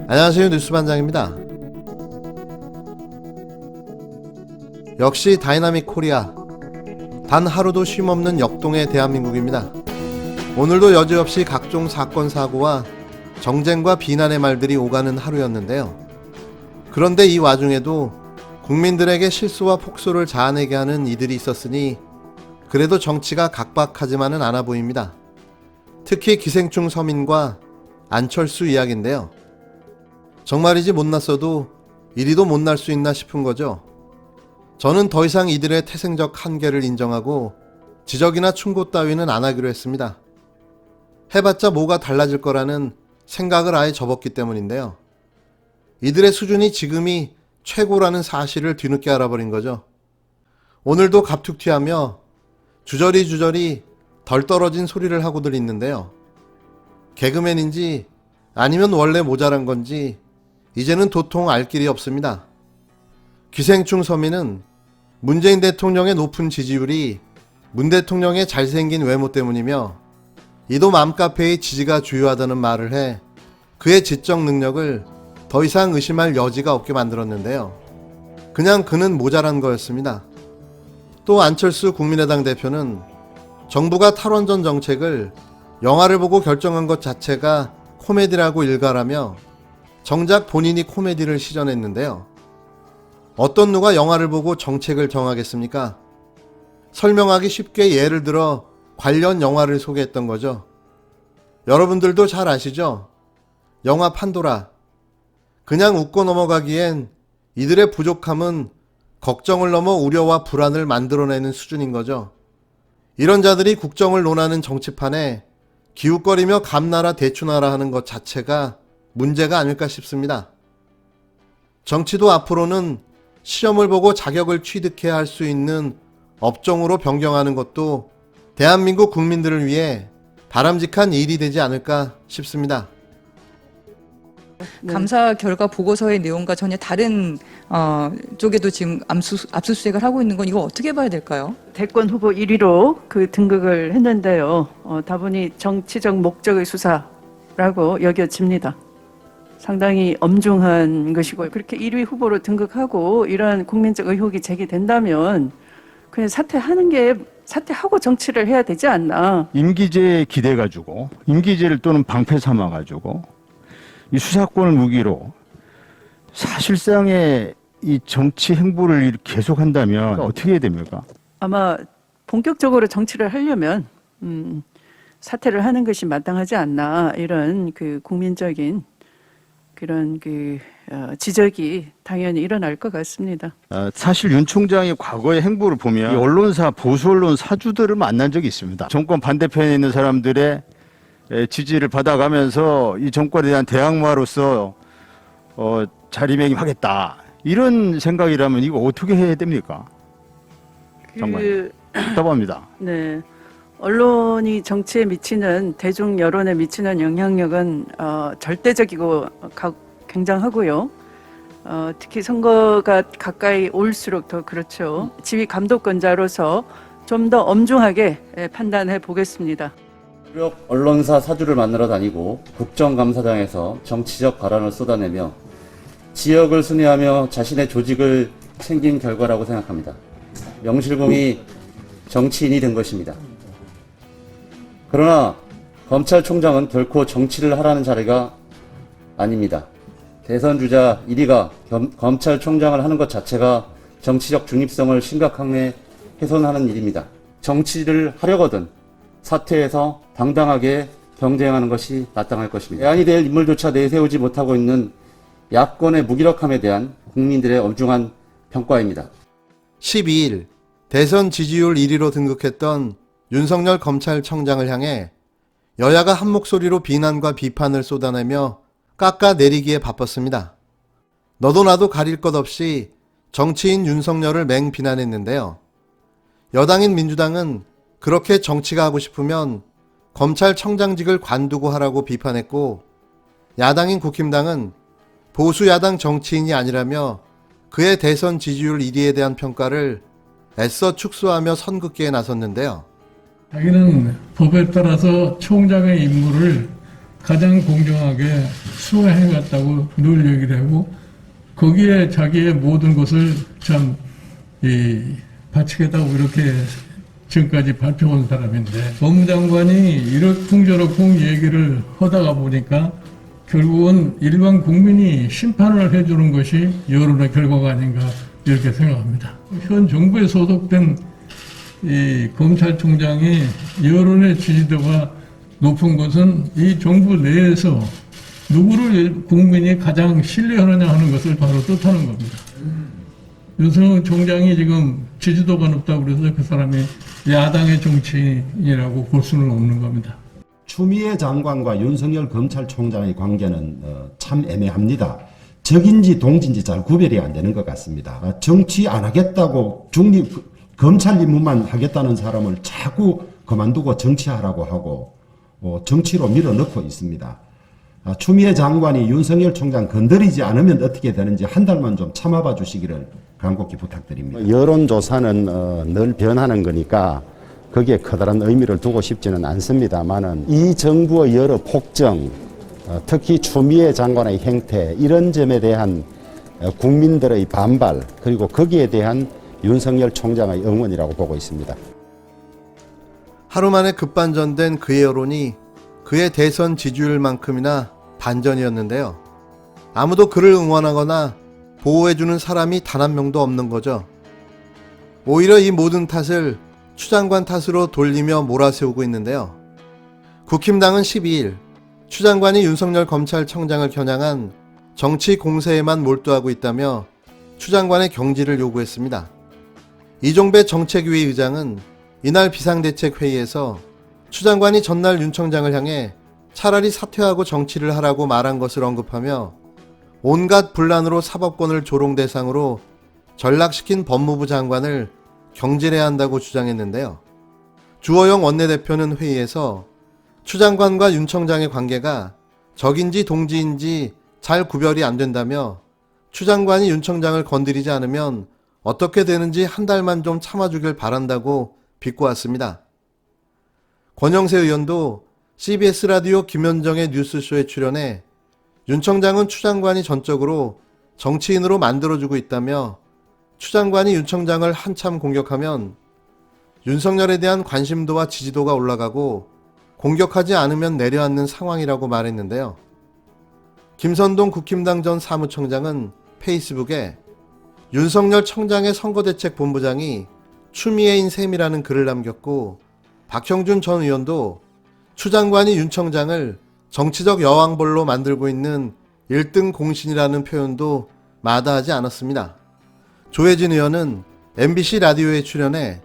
안녕하세요, 뉴스반장입니다. 역시 다이나믹 코리아, 단 하루도 쉼없는 역동의 대한민국입니다. 오늘도 여지없이 각종 사건 사고와 정쟁과 비난의 말들이 오가는 하루였는데요. 그런데 이 와중에도 국민들에게 실수와 폭소를 자아내게 하는 이들이 있었으니 그래도 정치가 각박하지만은 않아 보입니다. 특히 기생충 서민과 안철수 이야기인데요. 정말이지 못났어도 이리도 못날 수 있나 싶은 거죠. 저는 더 이상 이들의 태생적 한계를 인정하고 지적이나 충고 따위는 안 하기로 했습니다. 해봤자 뭐가 달라질 거라는 생각을 아예 접었기 때문인데요. 이들의 수준이 지금이 최고라는 사실을 뒤늦게 알아버린 거죠. 오늘도 갑툭튀하며 주저리 덜 떨어진 소리를 하고들 있는데요. 개그맨인지 아니면 원래 모자란 건지 이제는 도통 알 길이 없습니다. 기생충 서민은 문재인 대통령의 높은 지지율이 문 대통령의 잘생긴 외모 때문이며 이도 맘카페의 지지가 주요하다는 말을 해 그의 지적 능력을 더 이상 의심할 여지가 없게 만들었는데요. 그냥 그는 모자란 거였습니다. 또 안철수 국민의당 대표는 정부가 탈원전 정책을 영화를 보고 결정한 것 자체가 코미디라고 일갈하며 정작 본인이 코미디를 시전했는데요. 어떤 누가 영화를 보고 정책을 정하겠습니까? 설명하기 쉽게 예를 들어 관련 영화를 소개했던 거죠. 여러분들도 잘 아시죠? 영화 판도라. 그냥 웃고 넘어가기엔 이들의 부족함은 걱정을 넘어 우려와 불안을 만들어내는 수준인 거죠. 이런 자들이 국정을 논하는 정치판에 기웃거리며 감나라 대추나라 하는 것 자체가 문제가 아닐까 싶습니다. 정치도 앞으로는 시험을 보고 자격을 취득해야 할 수 있는 업종으로 변경하는 것도 대한민국 국민들을 위해 바람직한 일이 되지 않을까 싶습니다. 네. 감사 결과 보고서의 내용과 전혀 다른 쪽에도 지금 압수수색을 하고 있는 건 이거 어떻게 봐야 될까요? 대권 후보 1위로 그 등극을 했는데요. 다분히 정치적 목적의 수사라고 여겨집니다. 상당히 엄중한 것이고 그렇게 1위 후보로 등극하고 이런 국민적 의혹이 제기된다면 그냥 사퇴하고 정치를 해야 되지 않나. 임기제에 기대가지고 임기제를 또는 방패 삼아가지고 이 수사권을 무기로 사실상의 이 정치 행보를 계속한다면 어떻게 해야 됩니까? 아마 본격적으로 정치를 하려면 사퇴를 하는 것이 마땅하지 않나 이런 그 국민적인 그런 지적이 당연히 일어날 것 같습니다. 사실 윤 총장의 과거의 행보를 보면 이 언론사 보수 언론 사주들을 만난 적이 있습니다. 정권 반대편에 있는 사람들의 지지를 받아가면서 이 정권에 대한 대항마로서 자리매김하겠다 이런 생각이라면 이거 어떻게 해야 됩니까? 정말 답답합니다. 네, 언론이 정치에 미치는 대중 여론에 미치는 영향력은 절대적이고 굉장하고요. 특히 선거가 가까이 올수록 더 그렇죠. 지휘 감독권자로서 좀 더 엄중하게 판단해 보겠습니다. 유력 언론사 사주를 만나러 다니고 국정감사장에서 정치적 발언을 쏟아내며 지역을 순회하며 자신의 조직을 챙긴 결과라고 생각합니다. 명실공히 정치인이 된 것입니다. 그러나 검찰총장은 결코 정치를 하라는 자리가 아닙니다. 대선 주자 1위가 검찰총장을 하는 것 자체가 정치적 중립성을 심각하게 훼손하는 일입니다. 정치를 하려거든 사퇴해서 당당하게 경쟁하는 것이 마땅할 것입니다. 대안이 될 인물조차 내세우지 못하고 있는 야권의 무기력함에 대한 국민들의 엄중한 평가입니다. 12일 대선 지지율 1위로 등극했던 윤석열 검찰청장을 향해 여야가 한 목소리로 비난과 비판을 쏟아내며 깎아내리기에 바빴습니다. 너도 나도 가릴 것 없이 정치인 윤석열을 맹비난했는데요. 여당인 민주당은 그렇게 정치가 하고 싶으면 검찰청장직을 관두고 하라고 비판했고, 야당인 국힘당은 보수 야당 정치인이 아니라며 그의 대선 지지율 1위에 대한 평가를 애써 축소하며 선긋기에 나섰는데요. 자기는 법에 따라서 총장의 임무를 가장 공정하게 수행해갔다고 늘 얘기를 하고 거기에 자기의 모든 것을 참 바치겠다고 이렇게 지금까지 발표한 사람인데 법무장관이 이러쿵저러쿵 얘기를 하다가 보니까 결국은 일반 국민이 심판을 해주는 것이 여론의 결과가 아닌가 이렇게 생각합니다. 현 정부에 소속된 이 검찰총장이 여론의 지지도가 높은 것은 이 정부 내에서 누구를 국민이 가장 신뢰하느냐 하는 것을 바로 뜻하는 겁니다. 윤석열 총장이 지금 지지도가 높다고 그래서 그 사람이 야당의 정치인이라고 볼 수는 없는 겁니다. 추미애 장관과 윤석열 검찰총장의 관계는 참 애매합니다. 적인지 동지인지 잘 구별이 안 되는 것 같습니다. 정치 안 하겠다고 검찰 임무만 하겠다는 사람을 자꾸 그만두고 정치하라고 하고 정치로 밀어넣고 있습니다. 추미애 장관이 윤석열 총장 건드리지 않으면 어떻게 되는지 한 달만 좀 참아봐 주시기를 간곡히 부탁드립니다. 여론조사는 늘 변하는 거니까 거기에 커다란 의미를 두고 싶지는 않습니다만은 이 정부의 여러 폭정, 특히 추미애 장관의 행태 이런 점에 대한 국민들의 반발 그리고 거기에 대한 윤석열 총장의 응원이라고 보고 있습니다. 하루 만에 급반전된 그의 여론이 그의 대선 지지율만큼이나 반전이었는데요. 아무도 그를 응원하거나 보호해주는 사람이 단 한 명도 없는 거죠. 오히려 이 모든 탓을 추 장관 탓으로 돌리며 몰아세우고 있는데요. 국힘당은 12일 추 장관이 윤석열 검찰청장을 겨냥한 정치 공세에만 몰두하고 있다며 추 장관의 경질을 요구했습니다. 이종배 정책위 의장은 이날 비상대책회의에서 추 장관이 전날 윤 청장을 향해 차라리 사퇴하고 정치를 하라고 말한 것을 언급하며 온갖 분란으로 사법권을 조롱 대상으로 전락시킨 법무부 장관을 경질해야 한다고 주장했는데요. 주호영 원내대표는 회의에서 추 장관과 윤 청장의 관계가 적인지 동지인지 잘 구별이 안 된다며 추 장관이 윤 청장을 건드리지 않으면 어떻게 되는지 한 달만 좀 참아주길 바란다고 비꼬았습니다. 권영세 의원도 CBS 라디오 김현정의 뉴스쇼에 출연해 윤 청장은 추 장관이 전적으로 정치인으로 만들어주고 있다며 추 장관이 윤 청장을 한참 공격하면 윤석열에 대한 관심도와 지지도가 올라가고 공격하지 않으면 내려앉는 상황이라고 말했는데요. 김선동 국힘당 전 사무총장은 페이스북에 윤석열 청장의 선거대책본부장이 추미애인 셈이라는 글을 남겼고 박형준 전 의원도 추 장관이 윤 청장을 정치적 여왕벌로 만들고 있는 1등 공신이라는 표현도 마다하지 않았습니다. 조혜진 의원은 MBC 라디오에 출연해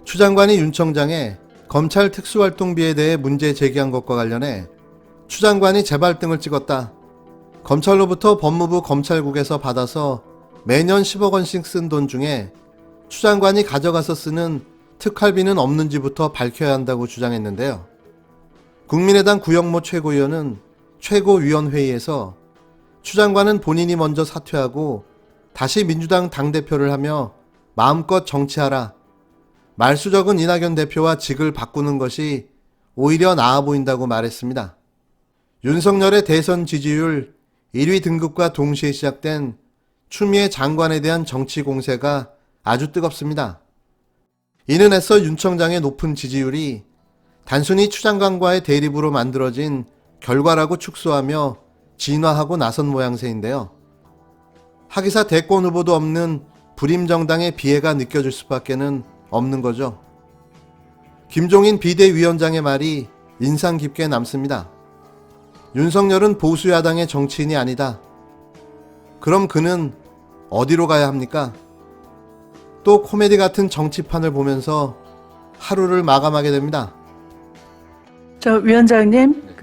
추 장관이 윤 청장의 검찰 특수활동비에 대해 문제 제기한 것과 관련해 추 장관이 재발등을 찍었다. 검찰로부터 법무부 검찰국에서 받아서 매년 10억 원씩 쓴 돈 중에 추 장관이 가져가서 쓰는 특활비는 없는지부터 밝혀야 한다고 주장했는데요. 국민의당 구영모 최고위원은 최고위원회의에서 추 장관은 본인이 먼저 사퇴하고 다시 민주당 당대표를 하며 마음껏 정치하라. 말수적은 이낙연 대표와 직을 바꾸는 것이 오히려 나아 보인다고 말했습니다. 윤석열의 대선 지지율 1위 등급과 동시에 시작된 추미애 장관에 대한 정치 공세가 아주 뜨겁습니다. 이는 애써 윤 청장의 높은 지지율이 단순히 추 장관과의 대립으로 만들어진 결과라고 축소하며 진화하고 나선 모양새인데요. 하기사 대권 후보도 없는 불임정당의 비애가 느껴질 수밖에는 없는 거죠. 김종인 비대위원장의 말이 인상 깊게 남습니다. 윤석열은 보수야당의 정치인이 아니다. 그럼 그는 어디로 가야 합니까? 또 코미디 같은 정치판을 보면서 하루를 마감하게 됩니다. 저 위원장님,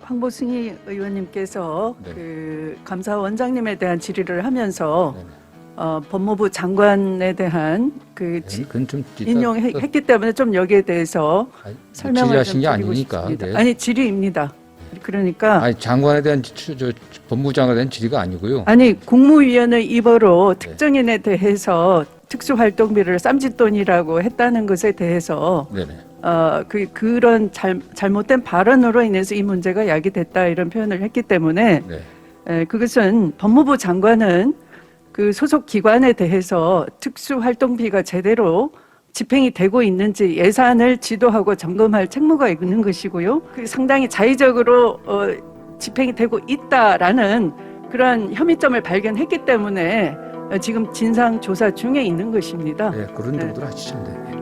황보승희 의원님께서 네. 감사원장님에 대한 질의를 하면서 네네. 법무부 장관에 대한 그건 좀 인용했기 때문에 좀 여기에 대해서 설명을 좀 질의하신 게 드리고 아니니까. 싶습니다. 네. 아니 질의입니다. 그러니까 아니 장관에 대한 법무부 장관에 대한 질의가 아니고요. 아니 국무위원의 입으로 네. 특정인에 대해서 특수활동비를 쌈짓돈이라고 했다는 것에 대해서 네네. 그런 잘못된 발언으로 인해서 이 문제가 야기됐다 이런 표현을 했기 때문에 네. 그것은 법무부 장관은 그 소속 기관에 대해서 특수활동비가 제대로 집행이 되고 있는지 예산을 지도하고 점검할 책무가 있는 것이고요. 그 상당히 자의적으로 집행이 되고 있다라는 그런 혐의점을 발견했기 때문에 지금 진상 조사 중에 있는 것입니다. 네, 그런 정도로 하시면 돼요.